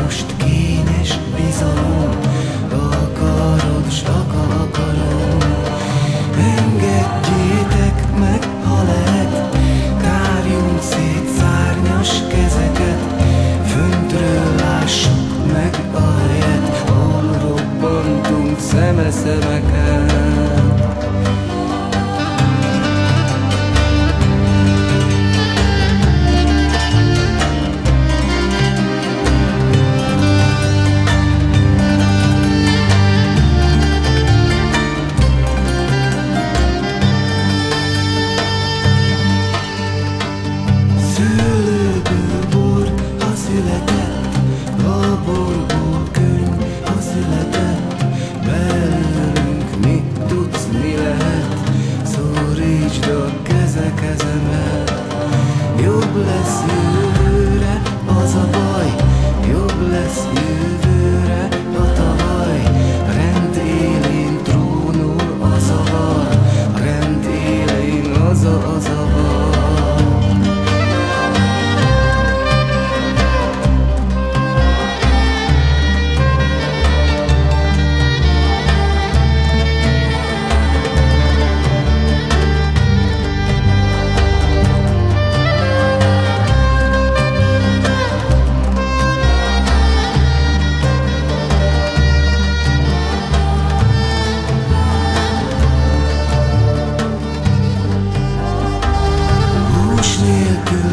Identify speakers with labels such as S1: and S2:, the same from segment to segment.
S1: most kényes bizalom, akarod, s akarom. Engedjétek meg, ha lehet, tárjunk szét szárnyas kezeket, föntről lássuk meg a helyet, hol robbantunk szeme-szemeket. Szőlőből bor, ha született, a borból könyv, ha született, belőlünk mit tudsz, mi lehet, szorítsd a kezemet. Jobb lesz jövőre az a baj, jobb lesz jövőre a tavaly, rend élén trónol a zavar, rend élén az a zavar.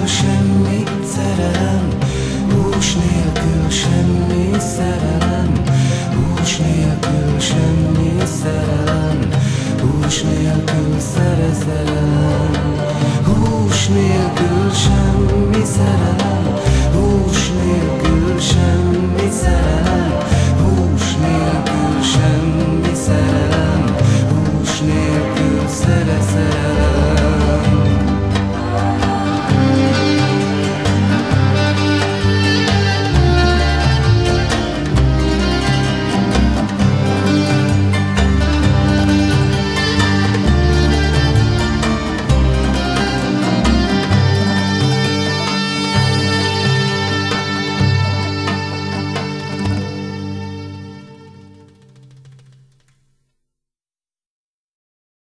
S1: Semmi szerelem, hús nélkül semmi szerelem, hús nélkül semmi szerelem, hús nélkül szerelem, hús nélkül semmi szerelem.